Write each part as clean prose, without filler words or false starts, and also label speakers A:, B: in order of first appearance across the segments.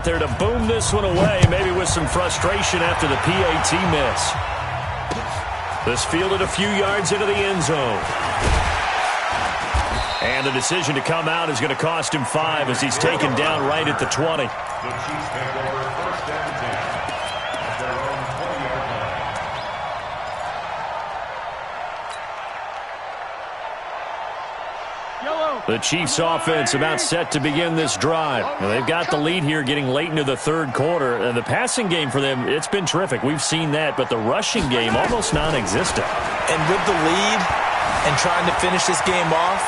A: There to boom this one away, maybe with some frustration after the PAT miss. This fielded a few yards into the end zone. And the decision to come out is going to cost him 5 as he's taken down right at the 20.
B: The Chiefs take over 1st and 10 at their own 20-yard line.
A: The Chiefs offense about set to begin this drive. Now, they've got the lead here getting late into the 3rd quarter. And the passing game for them, it's been terrific. We've seen that. But the rushing game, almost non-existent.
C: And with the lead and trying to finish this game off,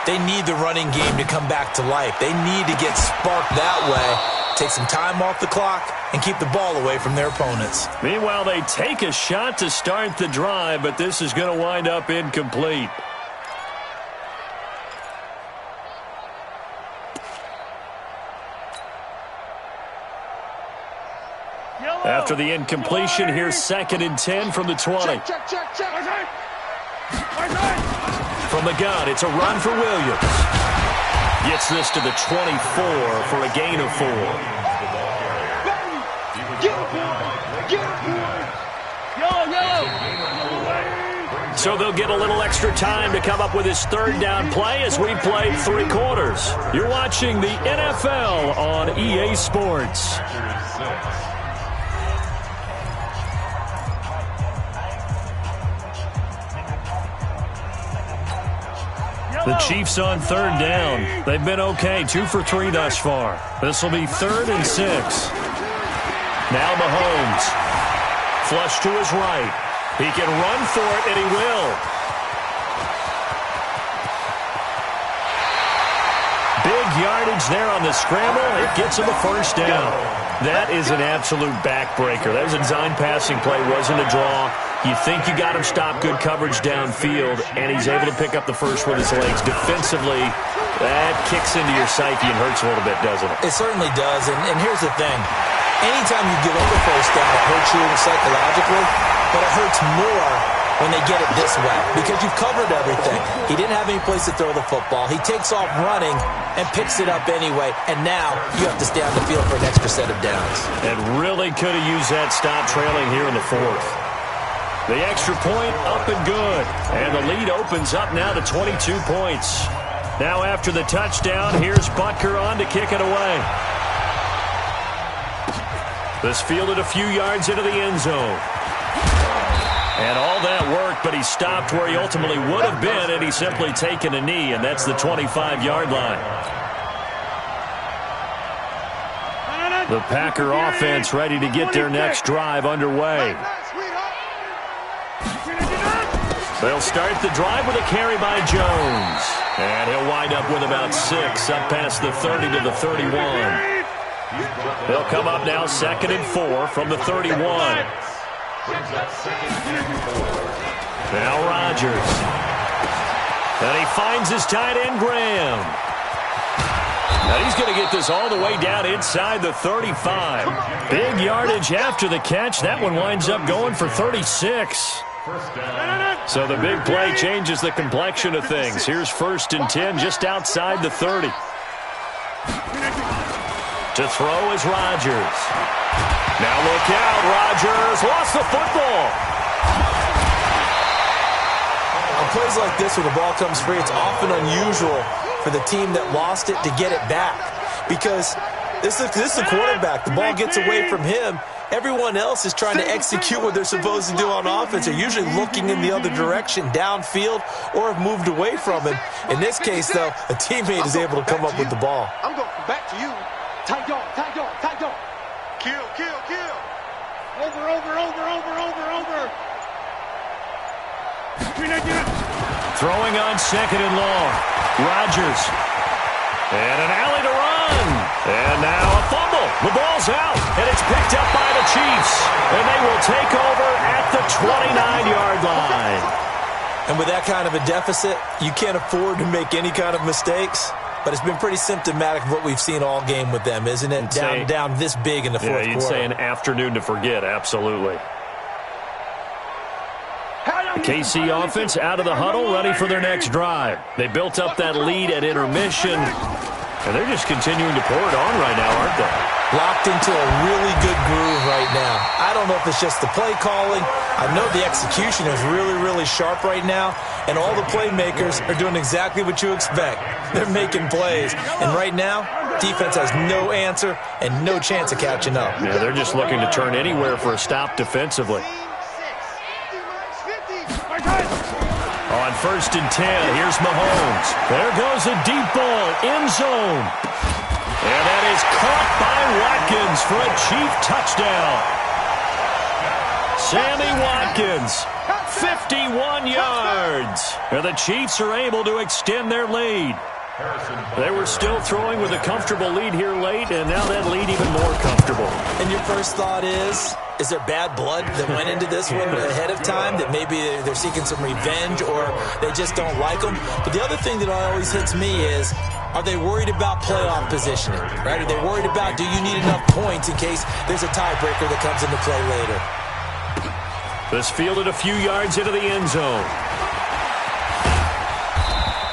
C: they need the running game to come back to life. They need to get sparked that way, take some time off the clock, and keep the ball away from their opponents.
A: Meanwhile, they take a shot to start the drive, but this is going to wind up incomplete. After the incompletion, here's 2nd and 10 from the 20.
D: Check.
A: From the gun, it's a run for Williams. Gets this to the 24 for a gain of 4. So they'll get a little extra time to come up with his 3rd down play as we play 3 quarters. You're watching the NFL on EA Sports. The Chiefs on 3rd down. They've been okay, 2 for 3 thus far. This will be 3rd and 6. Now Mahomes. Flush to his right. He can run for it, and he will. Big yardage there on the scramble. It gets him a 1st down. That is an absolute backbreaker. That was a design passing play, wasn't a draw. You think you got him stopped, good coverage downfield, and he's able to pick up the 1st with his legs. Defensively, that kicks into your psyche and hurts a little bit, doesn't it?
C: It certainly does, and here's the thing. Anytime you give up a 1st down, it hurts you psychologically, but it hurts more when they get it this way because you've covered everything. He didn't have any place to throw the football. He takes off running and picks it up anyway, and now you have to stay on the field for an extra set of downs.
A: And really could have used that stop trailing here in the 4th. The extra point up and good. And the lead opens up now to 22 points. Now after the touchdown, here's Butker on to kick it away. This fielded a few yards into the end zone. And all that worked, but he stopped where he ultimately would have been, and he's simply taken a knee, and that's the 25-yard line. The Packer offense ready to get their next drive underway. They'll start the drive with a carry by Jones. And he'll wind up with about 6 up past the 30 to the 31. They'll come up now 2nd and 4 from the 31. Now Rodgers. And he finds his tight end, Graham. Now he's going to get this all the way down inside the 35. Big yardage after the catch. That one winds up going for 36. So the big play changes the complexion of things. Here's 1st and 10 just outside the 30. To throw is Rodgers. Now look out, Rodgers lost the football.
C: On plays like this where the ball comes free, it's often unusual for the team that lost it to get it back. Because this is the quarterback. The ball gets away from him. Everyone else is trying to execute what they're supposed to do on offense. They're usually looking in the other direction, downfield, or have moved away from him. In this case, though, a teammate is able to come up with the ball.
D: I'm going back to you. Tight dog. Kill. Over.
A: Throwing on 2nd and long. Rodgers. And an alley to run. And now a fumble. The ball's out. And it's picked up by the Chiefs. And they will take over at the 29-yard line.
C: And with that kind of a deficit, you can't afford to make any kind of mistakes. But it's been pretty symptomatic of what we've seen all game with them, isn't it? Down this big in the 4th quarter.
A: Yeah, you'd say an afternoon to forget, absolutely. The KC offense out of the huddle, ready for their next drive. They built up that lead at intermission, and they're just continuing to pour it on right now, aren't they?
C: locked into a really good groove right now. I don't know if it's just the play calling. I know the execution is really, really sharp right now, and all the playmakers are doing exactly what you expect. They're making plays, and right now, defense has no answer and no chance of catching up.
A: Yeah, they're just looking to turn anywhere for a stop defensively. On 1st and 10, here's Mahomes. There goes a deep ball, end zone. And that is caught by Watkins for a Chief touchdown. Sammy Watkins, 51 yards. And the Chiefs are able to extend their lead. They were still throwing with a comfortable lead here late, and now that lead even more comfortable.
C: And your first thought is there bad blood that went into this one ahead of time, that maybe they're seeking some revenge or they just don't like them? But the other thing that always hits me is, are they worried about playoff positioning, right? Are they worried about, do you need enough points in case there's a tiebreaker that comes into play later?
A: This fielded a few yards into the end zone.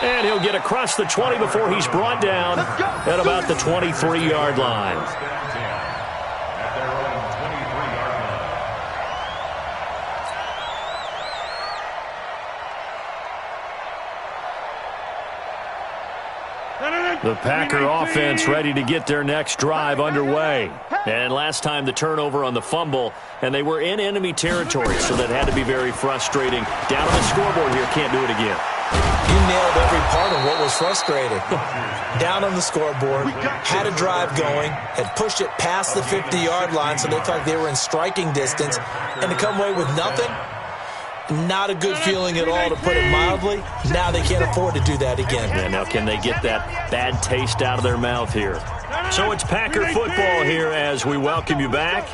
A: And he'll get across the 20 before he's brought down at about the 23-yard line. The Packer offense ready to get their next drive underway. And last time the turnover on the fumble, and they were in enemy territory, so that had to be very frustrating. Down on the scoreboard here, can't do it again.
C: You nailed every part of what was frustrating. Down on the scoreboard, had a drive going, had pushed it past the 50-yard line so they felt like they were in striking distance, and to come away with nothing, not a good feeling at all, to put it mildly. Now they can't afford to do that again.
A: Yeah, now can they get that bad taste out of their mouth here? So it's Packer football here as we welcome you back.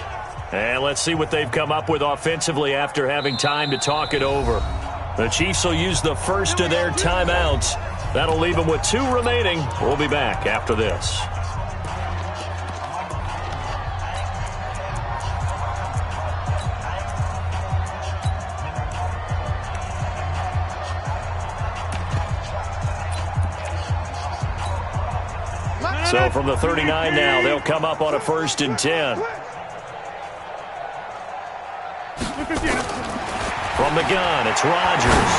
A: And let's see what they've come up with offensively after having time to talk it over. The Chiefs will use the first of their timeouts. That'll leave them with 2 remaining. We'll be back after this. So from the 39 now, they'll come up on a 1st and 10. From the gun, it's Rodgers.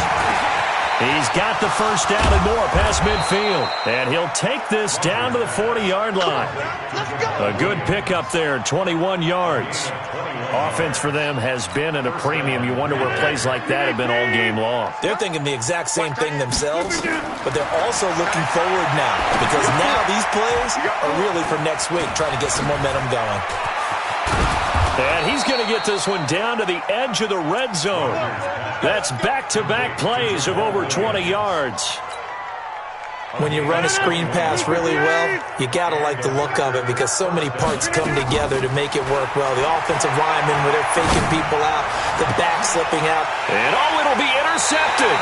A: He's got the first down and more past midfield. And he'll take this down to the 40-yard line. A good pickup there, 21 yards. Offense for them has been at a premium. You wonder where plays like that have been all game long.
C: They're thinking the exact same thing themselves, but they're also looking forward now, because now these plays are really for next week, trying to get some momentum going.
A: And he's going to get this one down to the edge of the red zone. That's back-to-back plays of over 20 yards.
C: When you run a screen pass really well, you got to like the look of it, because so many parts come together to make it work well. The offensive linemen, where they're faking people out, the back slipping out.
A: And it'll be intercepted.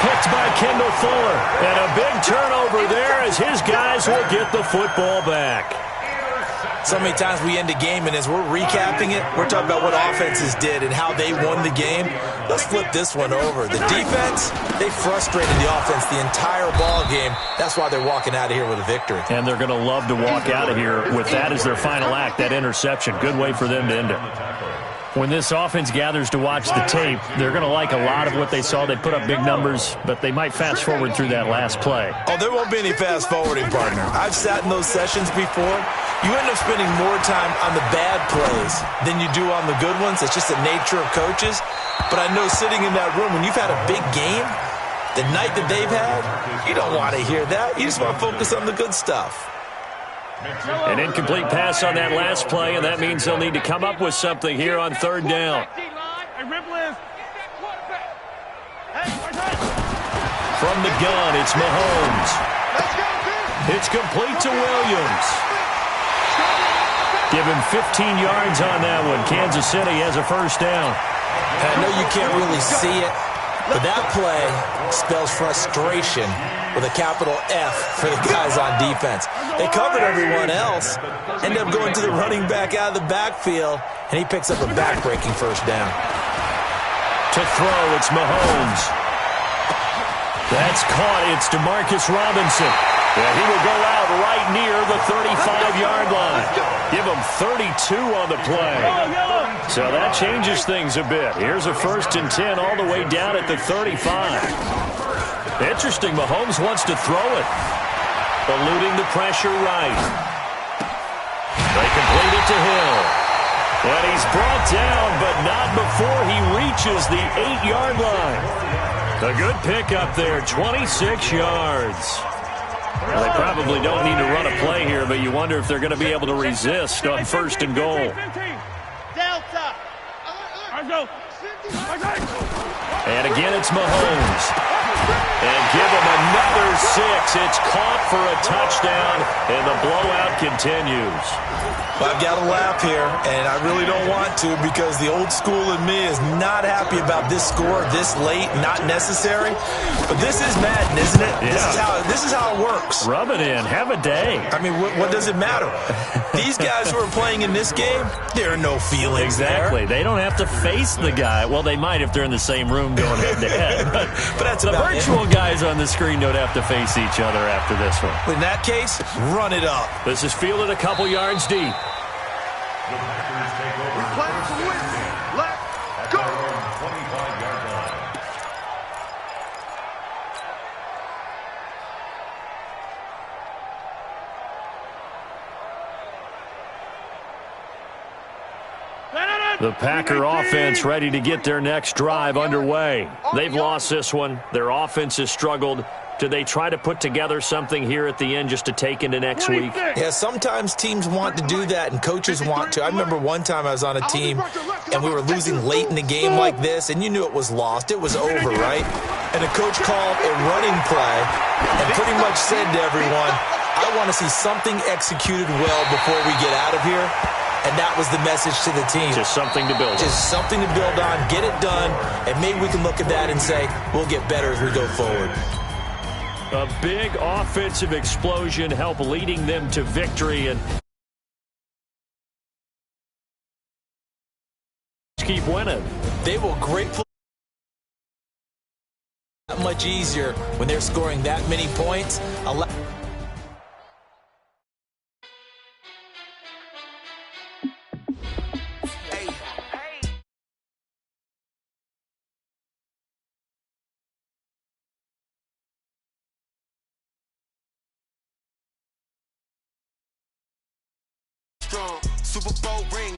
A: Picked by Kendall Fuller. And a big turnover there as his guys will get the football back.
C: So many times we end a game, and as we're recapping it, we're talking about what offenses did and how they won the game. Let's flip this one over. The defense, they frustrated the offense the entire ball game. That's why they're walking out of here with a victory.
A: And they're going to love to walk out of here with that as their final act, that interception. Good way for them to end it. When this offense gathers to watch the tape, they're going to like a lot of what they saw. They put up big numbers, but they might fast forward through that last play.
C: Oh, there won't be any fast forwarding, partner. I've sat in those sessions before. You end up spending more time on the bad plays than you do on the good ones. It's just the nature of coaches. But I know sitting in that room, when you've had a big game, the night that they've had, you don't want to hear that. You just want to focus on the good stuff.
A: An incomplete pass on that last play, and that means they'll need to come up with something here on 3rd down. From the gun, it's Mahomes. It's complete to Williams. Give him 15 yards on that one. Kansas City has a 1st down.
C: And I know you can't really see it, but that play spells frustration with a capital F for the guys on defense. They covered everyone else, end up going to the running back out of the backfield, and he picks up a back-breaking 1st down.
A: To throw, it's Mahomes. That's caught. It's Demarcus Robinson. And he will go out right near the 35-yard line. Give him 32 on the play. So that changes things a bit. Here's a 1st and 10 all the way down at the 35. Interesting, Mahomes wants to throw it. Eluding the pressure right. They complete it to Hill. And he's brought down, but not before he reaches the 8-yard line. A good pickup there, 26 yards. Well, they probably don't need to run a play here, but you wonder if they're going to be able to resist on 1st and goal.
D: Delta.
A: And again, it's Mahomes. And give him another 6. It's caught for a touchdown, and the blowout continues.
C: Well, I've got to laugh here, and I really don't want to because the old school in me is not happy about this score this late, not necessary. But this is Madden, isn't it?
A: Yeah.
C: This is how it works.
A: Rub it in. Have a day.
C: I mean, what does it matter? These guys who are playing in this game, there are no feelings
A: Exactly.
C: there.
A: They don't have to face the guy. Well, they might if they're in the same room going head-to-head.
C: But that's
A: the
C: about
A: virtual
C: it.
A: guys on the screen don't have to face each other after this one.
C: In that case, run it up.
A: This is fielded a couple yards deep.
B: The Packers take over.
D: Playing to win. Let's
B: At
D: go.
B: their own 25-yard line.
A: The Packer offense ready to get their next drive underway. They've lost this one. Their offense has struggled. Do they try to put together something here at the end just to take into next week?
C: Yeah, sometimes teams want to do that and coaches want to. I remember one time I was on a team and we were losing late in the game like this, and you knew it was lost. It was over, right? And the coach called a running play and pretty much said to everyone, I want to see something executed well before we get out of here. And that was the message to the team.
A: Just something to build on.
C: Just something to build on, get it done, and maybe we can look at that and say, we'll get better as we go forward.
A: A big offensive explosion helped leading them to victory and keep winning.
C: They will gratefully that much easier when they're scoring that many points.
E: Super Bowl ring.